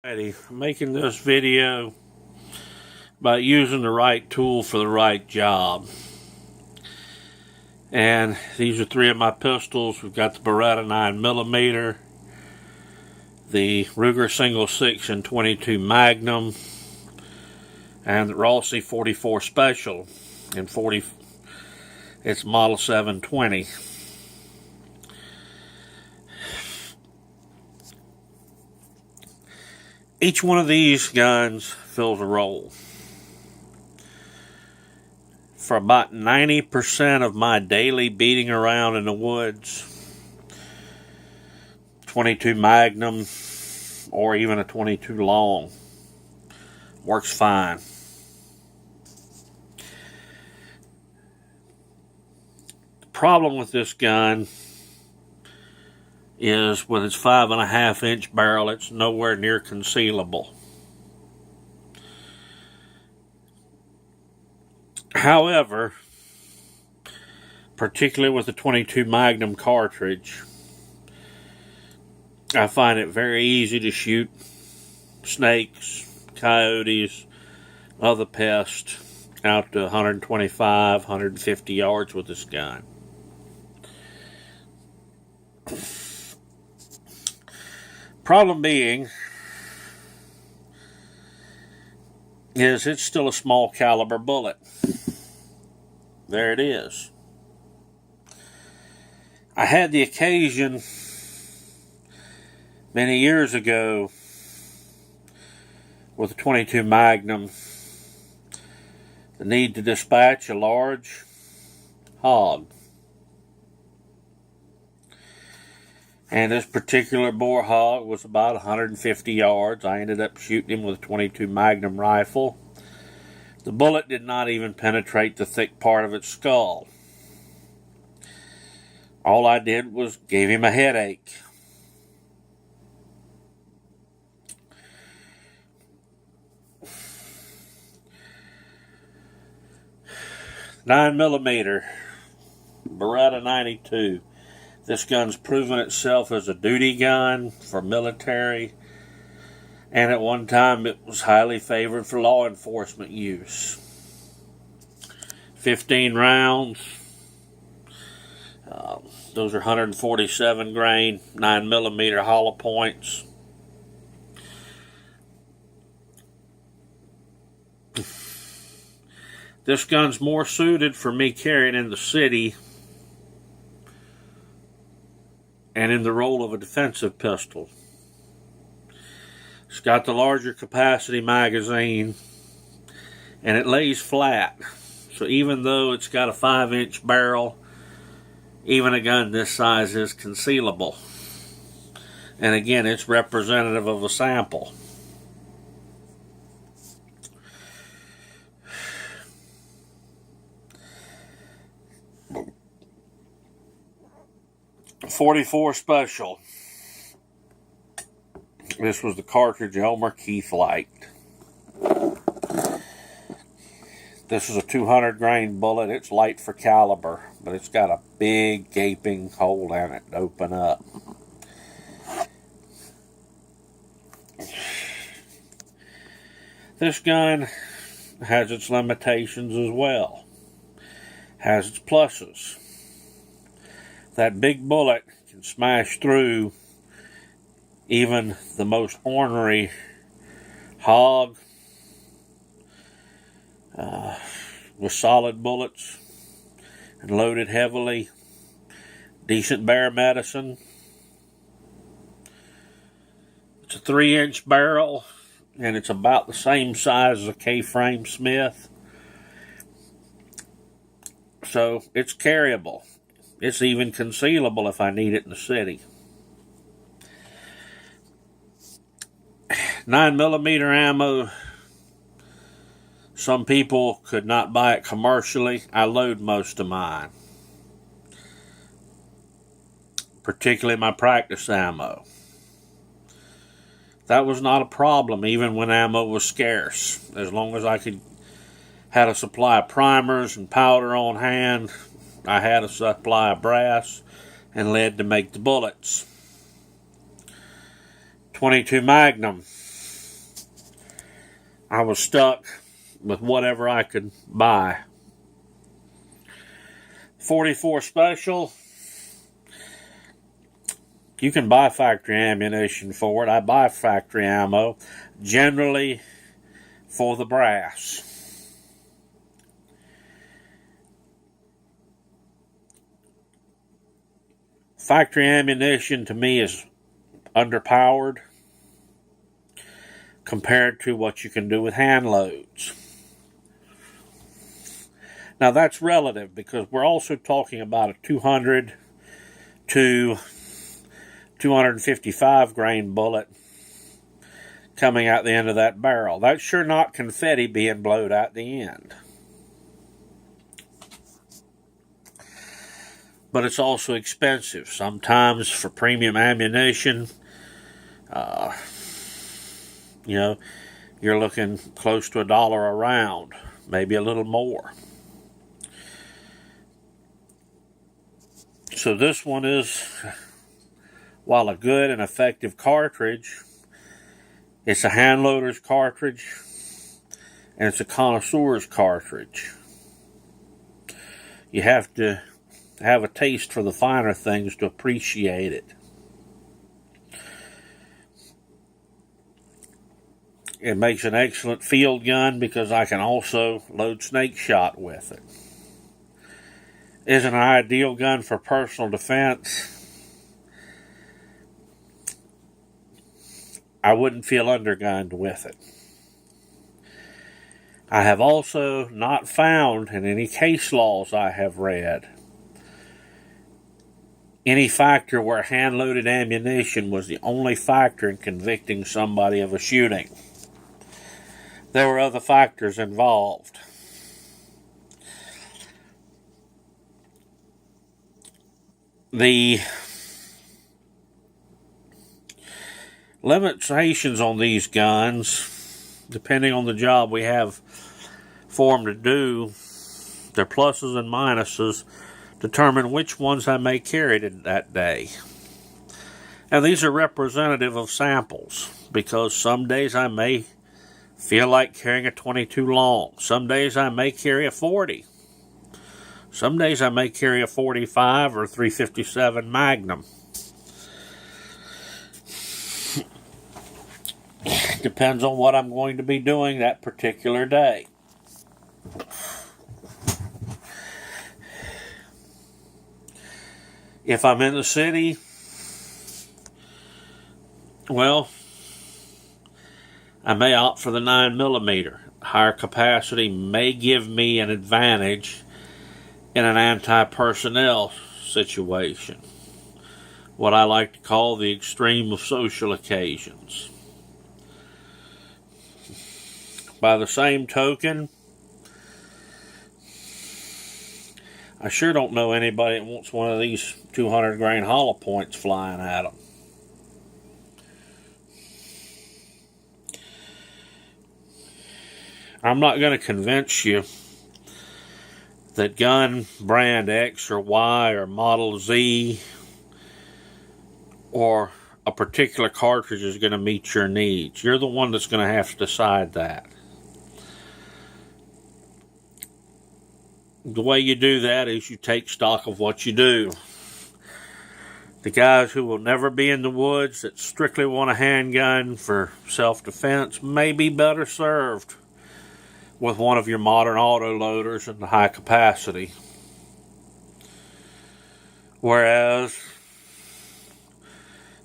I'm making this video about using the right tool for the right job. And these are three of my pistols. We've got the Beretta 9mm, the Ruger Single 6 and 22 Magnum, and the Rossi 44 Special in 40. It's model 720. Each one of these guns fills a role. For about 90% of my daily beating around in the woods, 22 Magnum or even a 22 long works fine. The problem with this gun is with its 5.5-inch barrel, it's nowhere near concealable. However, particularly with the 22 Magnum cartridge, I find it very easy to shoot snakes, coyotes, other pests out to 125, 150 yards with this gun. Problem being is it's still a small caliber bullet. There it is. I had the occasion many years ago with a 22 Magnum, the need to dispatch a large hog. And this particular boar hog was about 150 yards. I ended up shooting him with a 22 Magnum rifle. The bullet did not even penetrate the thick part of its skull. All I did was gave him a headache. "9mm Beretta 92. This gun's proven itself as a duty gun for military, and at one time it was highly favored for law enforcement use. 15 rounds. Those are 147 grain 9mm hollow points. This gun's more suited for me carrying in the city and in the role of a defensive pistol. It's got the larger capacity magazine, and it lays flat. So even though it's got a 5-inch barrel, even a gun this size is concealable. And again, it's representative of a sample. .44 Special. This was the cartridge Elmer Keith liked. This is a 200 grain bullet. It's light for caliber, but it's got a big gaping hole in it to open up. This gun has its limitations as well. Has its pluses. That big bullet can smash through even the most ornery hog with solid bullets and loaded heavily. Decent bear medicine. It's a 3-inch barrel, and it's about the same size as a K-frame Smith. So it's carryable. It's even concealable if I need it in the city. 9mm ammo, some people could not buy it commercially. I load most of mine, particularly my practice ammo. That was not a problem even when ammo was scarce. As long as I had a supply of primers and powder on hand, I had a supply of brass and lead to make the bullets. 22 Magnum. I was stuck with whatever I could buy. 44 Special, you can buy factory ammunition for it. I buy factory ammo, generally for the brass. Factory ammunition to me is underpowered compared to what you can do with hand loads. Now that's relative because we're also talking about a 200 to 255 grain bullet coming out the end of that barrel. That's sure not confetti being blowed out the end. But it's also expensive. Sometimes for premium ammunition, you're looking close to $1 a round, maybe a little more. So this one is, while a good and effective cartridge, it's a hand loader's cartridge and it's a connoisseur's cartridge. You have to have a taste for the finer things to appreciate it. It makes an excellent field gun because I can also load snake shot with it. Isn't an ideal gun for personal defense. I wouldn't feel undergunned with it. I have also not found in any case laws I have read any factor where hand-loaded ammunition was the only factor in convicting somebody of a shooting. There were other factors involved. The limitations on these guns, depending on the job we have for them to do, their pluses and minuses determine which ones I may carry that day. And these are representative of samples because some days I may feel like carrying a 22 long. Some days I may carry a 40. Some days I may carry a 45 or 357 Magnum. Depends on what I'm going to be doing that particular day. If I'm in the city, well, I may opt for the 9mm. Higher capacity may give me an advantage in an anti-personnel situation. What I like to call the extreme of social occasions. By the same token, I sure don't know anybody that wants one of these 200 grain hollow points flying at them. I'm not going to convince you that gun brand X or Y or model Z or a particular cartridge is going to meet your needs. You're the one that's going to have to decide that. The way you do that is you take stock of what you do. The guys who will never be in the woods that strictly want a handgun for self-defense may be better served with one of your modern auto loaders and the high capacity. Whereas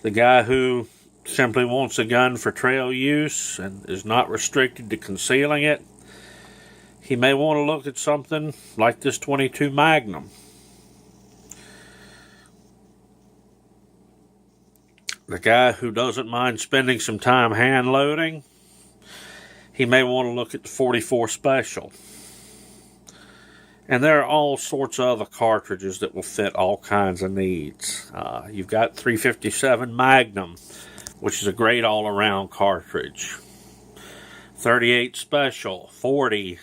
the guy who simply wants a gun for trail use and is not restricted to concealing it, he may want to look at something like this 22 Magnum. The guy who doesn't mind spending some time hand loading, he may want to look at the 44 Special. And there are all sorts of other cartridges that will fit all kinds of needs. You've got 357 Magnum, which is a great all-around cartridge. 38 Special, 40,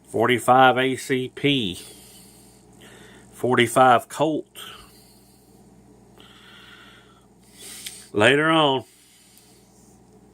45 ACP, 45 Colt. Later on,